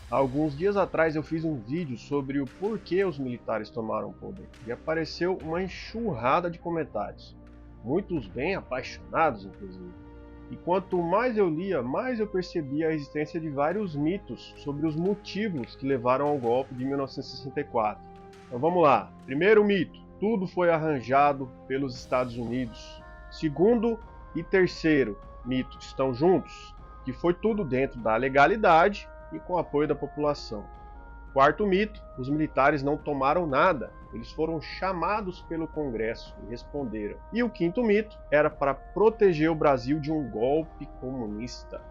Alguns dias atrás eu fiz um vídeo sobre o porquê os militares tomaram o poder e apareceu uma enxurrada de comentários, muitos bem apaixonados inclusive. E quanto mais eu lia, mais eu percebia a existência de vários mitos sobre os motivos que levaram ao golpe de 1964. Então vamos lá. Primeiro mito: tudo foi arranjado pelos Estados Unidos. Segundo e terceiro mito estão juntos, que foi tudo dentro da legalidade e com apoio da população. Quarto mito: os militares não tomaram nada, eles foram chamados pelo Congresso e responderam. E o quinto mito era para proteger o Brasil de um golpe comunista.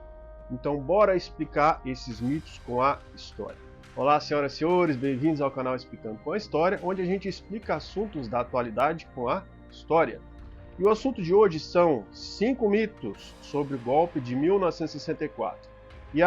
Então bora explicar esses mitos com a história. Olá senhoras e senhores, bem-vindos ao canal Explicando com a História, onde a gente explica assuntos da atualidade com a história. E o assunto de hoje são 5 mitos sobre o golpe de 1964. E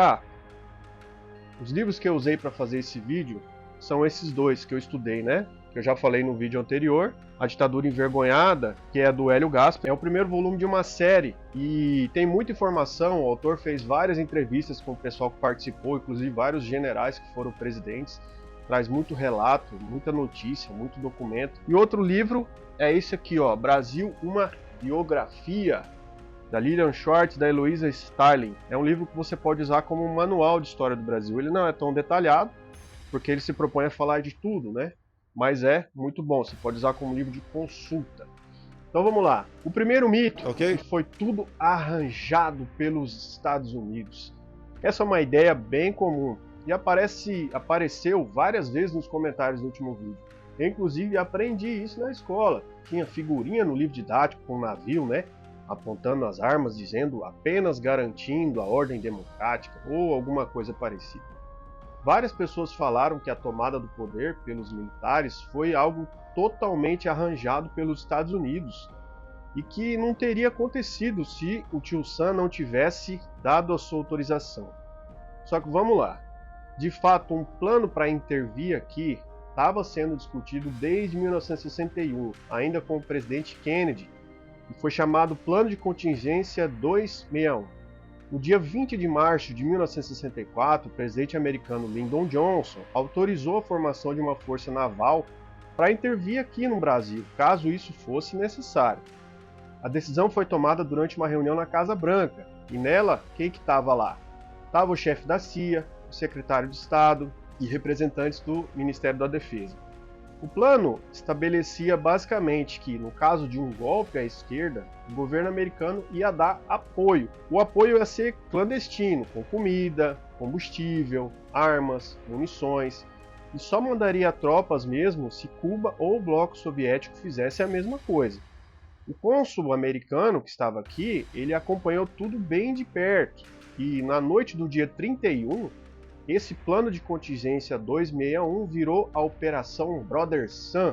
os livros que eu usei para fazer esse vídeo são esses dois que eu estudei, né? Que eu já falei no vídeo anterior. A Ditadura Envergonhada, que é do Hélio Gaspari, é o primeiro volume de uma série e tem muita informação. O autor fez várias entrevistas com o pessoal que participou, inclusive vários generais que foram presidentes. Traz muito relato, muita notícia, muito documento. E outro livro é esse aqui, ó, Brasil, uma biografia, da Lilian Schwartz e da Eloisa Starling. É um livro que você pode usar como um manual de história do Brasil. Ele não é tão detalhado, porque ele se propõe a falar de tudo, né? Mas é muito bom, você pode usar como livro de consulta. Então vamos lá. O primeiro mito, que foi tudo arranjado pelos Estados Unidos. Essa é uma ideia bem comum e apareceu várias vezes nos comentários do último vídeo. Eu, inclusive, aprendi isso na escola. Tinha figurinha no livro didático com um navio, né? Apontando as armas, dizendo apenas garantindo a ordem democrática ou alguma coisa parecida. Várias pessoas falaram que a tomada do poder pelos militares foi algo totalmente arranjado pelos Estados Unidos e que não teria acontecido se o tio Sam não tivesse dado a sua autorização. Só que vamos lá. De fato, um plano para intervir aqui estava sendo discutido desde 1961, ainda com o presidente Kennedy, e foi chamado Plano de Contingência 261. No dia 20 de março de 1964, o presidente americano Lyndon Johnson autorizou a formação de uma força naval para intervir aqui no Brasil, caso isso fosse necessário. A decisão foi tomada durante uma reunião na Casa Branca, e nela, quem que estava lá? Estava o chefe da CIA, o secretário de Estado e representantes do Ministério da Defesa. O plano estabelecia basicamente que, no caso de um golpe à esquerda, o governo americano ia dar apoio. O apoio ia ser clandestino, com comida, combustível, armas, munições, e só mandaria tropas mesmo se Cuba ou o bloco soviético fizesse a mesma coisa. O cônsul americano que estava aqui, ele acompanhou tudo bem de perto, e na noite do dia 31, esse plano de contingência 261 virou a Operação Brother Sun,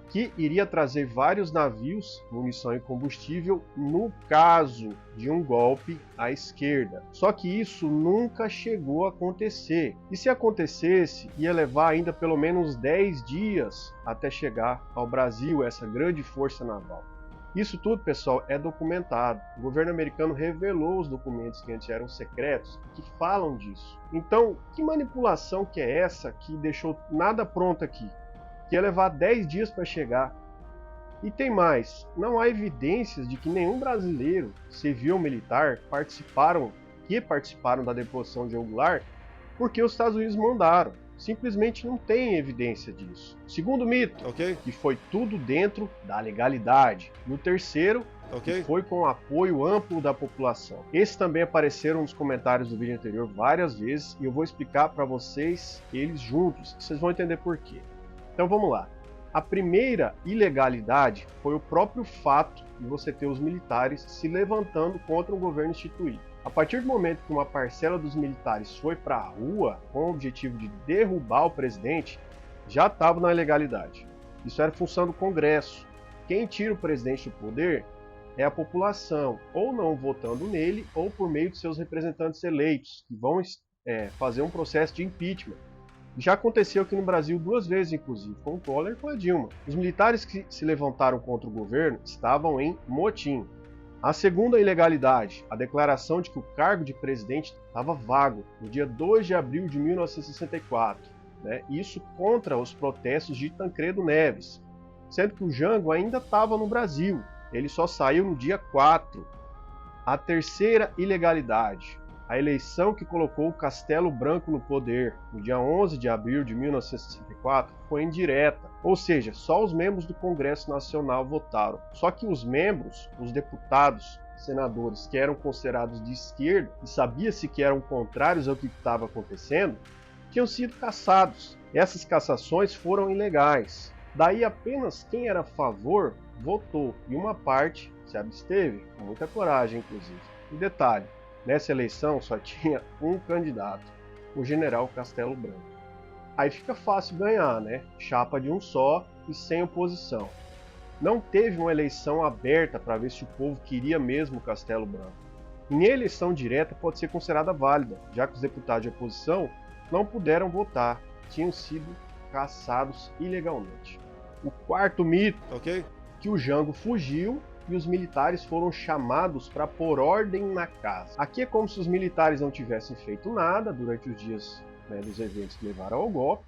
que iria trazer vários navios, munição e combustível no caso de um golpe à esquerda. Só que isso nunca chegou a acontecer. E se acontecesse, ia levar ainda pelo menos 10 dias até chegar ao Brasil essa grande força naval. Isso tudo, pessoal, é documentado. O governo americano revelou os documentos que antes eram secretos que falam disso. Então, que manipulação que é essa que deixou nada pronto aqui? Que ia levar 10 dias para chegar. E tem mais, não há evidências de que nenhum brasileiro, civil ou militar, participaram da deposição de Goulart porque os Estados Unidos mandaram. Simplesmente não tem evidência disso. Segundo mito, que foi tudo dentro da legalidade. No terceiro, que foi com apoio amplo da população. Esses também apareceram nos comentários do vídeo anterior várias vezes e eu vou explicar para vocês eles juntos, vocês vão entender por quê. Então vamos lá. A primeira ilegalidade foi o próprio fato de você ter os militares se levantando contra um governo instituído. A partir do momento que uma parcela dos militares foi para a rua com o objetivo de derrubar o presidente, já estava na ilegalidade. Isso era função do Congresso. Quem tira o presidente do poder é a população, ou não votando nele, ou por meio de seus representantes eleitos, que vão fazer um processo de impeachment. Já aconteceu aqui no Brasil 2 vezes, inclusive, com o Collor e com a Dilma. Os militares que se levantaram contra o governo estavam em motim. A segunda ilegalidade, a declaração de que o cargo de presidente estava vago no dia 2 de abril de 1964, isso contra os protestos de Tancredo Neves, sendo que o Jango ainda estava no Brasil, ele só saiu no dia 4. A terceira ilegalidade, a eleição que colocou o Castelo Branco no poder no dia 11 de abril de 1964 foi indireta, ou seja, só os membros do Congresso Nacional votaram. Só que os membros, os deputados, senadores que eram considerados de esquerda e sabia-se que eram contrários ao que estava acontecendo, tinham sido cassados. Essas cassações foram ilegais. Daí apenas quem era a favor votou e uma parte se absteve, com muita coragem inclusive. E detalhe, nessa eleição só tinha um candidato, o general Castelo Branco. Aí fica fácil ganhar, Chapa de um só e sem oposição. Não teve uma eleição aberta para ver se o povo queria mesmo o Castelo Branco. Em eleição direta pode ser considerada válida, já que os deputados de oposição não puderam votar, tinham sido cassados ilegalmente. O quarto mito, que o Jango fugiu e os militares foram chamados para pôr ordem na casa. Aqui é como se os militares não tivessem feito nada durante os dias dos eventos que levaram ao golpe,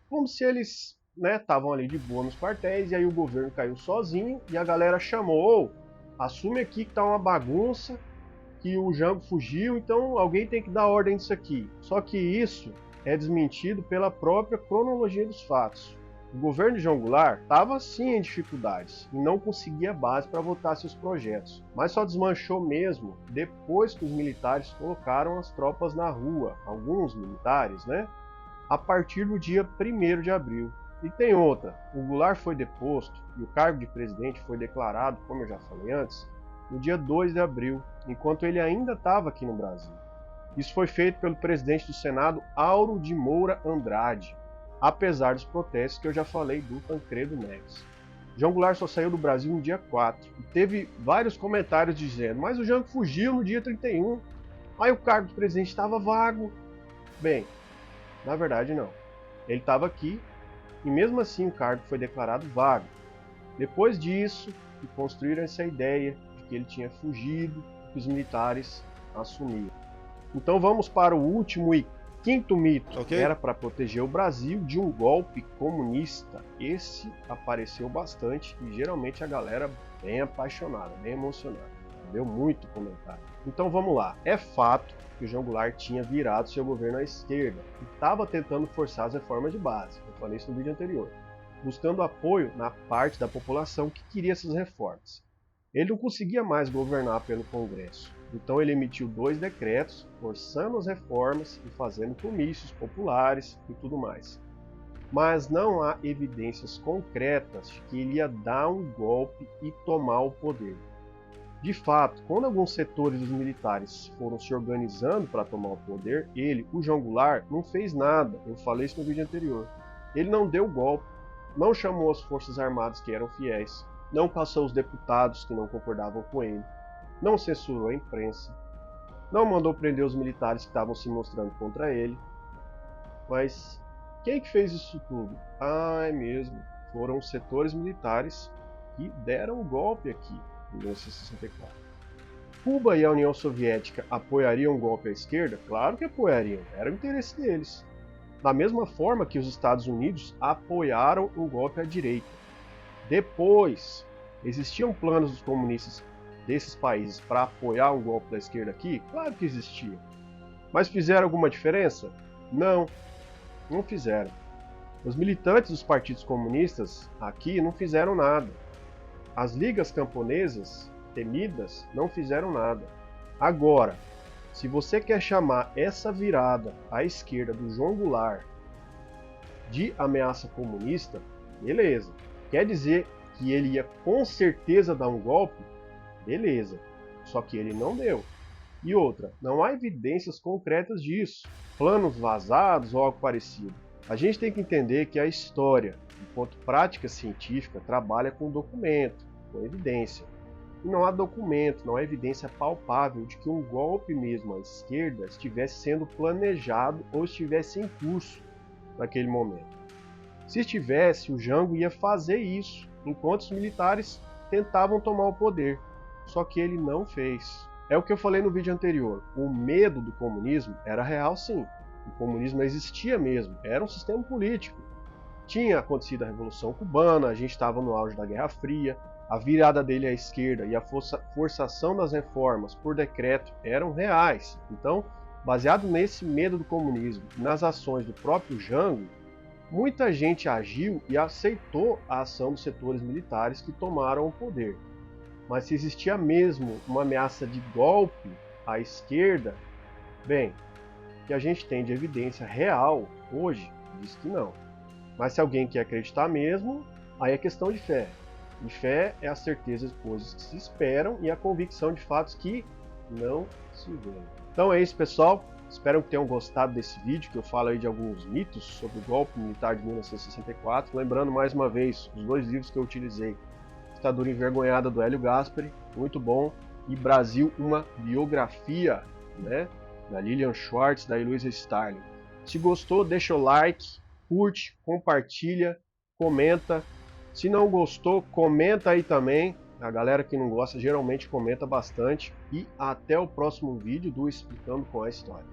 como se eles estavam ali de boa nos quartéis e aí o governo caiu sozinho e a galera chamou, assume aqui que tá uma bagunça, que o Jango fugiu, então alguém tem que dar ordem nisso aqui. Só que isso é desmentido pela própria cronologia dos fatos. O governo de João Goulart estava sim em dificuldades e não conseguia base para votar seus projetos, mas só desmanchou mesmo depois que os militares colocaram as tropas na rua, alguns militares, a partir do dia 1º de abril. E tem outra, o Goulart foi deposto e o cargo de presidente foi declarado, como eu já falei antes, no dia 2 de abril, enquanto ele ainda estava aqui no Brasil. Isso foi feito pelo presidente do Senado, Auro de Moura Andrade, apesar dos protestos que eu já falei do Tancredo Neves. João Goulart só saiu do Brasil no dia 4 e teve vários comentários dizendo: mas o Jango fugiu no dia 31, aí o cargo de presidente estava vago. Bem, na verdade não. Ele estava aqui e mesmo assim o cargo foi declarado vago. Depois disso, construíram essa ideia de que ele tinha fugido e que os militares assumiram. Então vamos para o último e quinto mito, que era para proteger o Brasil de um golpe comunista. Esse apareceu bastante e geralmente a galera bem apaixonada, bem emocionada. Deu muito comentário. Então vamos lá. É fato que o João Goulart tinha virado seu governo à esquerda e estava tentando forçar as reformas de base. Eu falei isso no vídeo anterior. Buscando apoio na parte da população que queria essas reformas. Ele não conseguia mais governar pelo Congresso. Então ele emitiu 2 decretos, forçando as reformas e fazendo comícios populares e tudo mais. Mas não há evidências concretas de que ele ia dar um golpe e tomar o poder. De fato, quando alguns setores dos militares foram se organizando para tomar o poder, ele, o João Goulart, não fez nada. Eu falei isso no vídeo anterior. Ele não deu golpe, não chamou as forças armadas que eram fiéis, não caçou os deputados que não concordavam com ele, não censurou a imprensa, não mandou prender os militares que estavam se mostrando contra ele. Mas quem que fez isso tudo? Ah, é mesmo, foram os setores militares que deram o golpe aqui em 1964. Cuba e a União Soviética apoiariam um golpe à esquerda? Claro que apoiariam, era o interesse deles. Da mesma forma que os Estados Unidos apoiaram um golpe à direita. Depois, existiam planos dos comunistas desses países para apoiar um golpe da esquerda aqui? Claro que existia. Mas fizeram alguma diferença? Não, não fizeram. Os militantes dos partidos comunistas aqui não fizeram nada. As ligas camponesas, temidas, não fizeram nada. Agora, se você quer chamar essa virada à esquerda do João Goulart de ameaça comunista, beleza. Quer dizer que ele ia com certeza dar um golpe? Beleza, só que ele não deu. E outra, não há evidências concretas disso, planos vazados ou algo parecido. A gente tem que entender que a história, enquanto prática científica, trabalha com documento, com evidência. E não há documento, não há evidência palpável de que um golpe mesmo à esquerda estivesse sendo planejado ou estivesse em curso naquele momento. Se estivesse, o Jango ia fazer isso, enquanto os militares tentavam tomar o poder. só que ele não fez. É o que eu falei no vídeo anterior, o medo do comunismo era real sim, o comunismo existia mesmo, era um sistema político. Tinha acontecido a Revolução Cubana, a gente estava no auge da Guerra Fria, a virada dele à esquerda e a forçação das reformas por decreto eram reais. Então, baseado nesse medo do comunismo e nas ações do próprio Jango, muita gente agiu e aceitou a ação dos setores militares que tomaram o poder. Mas se existia mesmo uma ameaça de golpe à esquerda, bem, o que a gente tem de evidência real hoje diz que não. Mas se alguém quer acreditar mesmo, aí é questão de fé. E fé é a certeza de coisas que se esperam e a convicção de fatos que não se veem. Então é isso, pessoal. Espero que tenham gostado desse vídeo, que eu falo aí de alguns mitos sobre o golpe militar de 1964. Lembrando mais uma vez os dois livros que eu utilizei. Ditadura Envergonhada, do Hélio Gaspari, muito bom. E Brasil, uma biografia, né, da Lilian Schwartz, da Eloisa Starling. Se gostou, deixa o like, curte, compartilha, comenta. Se não gostou, comenta aí também. A galera que não gosta geralmente comenta bastante. E até o próximo vídeo do Explicando com a História.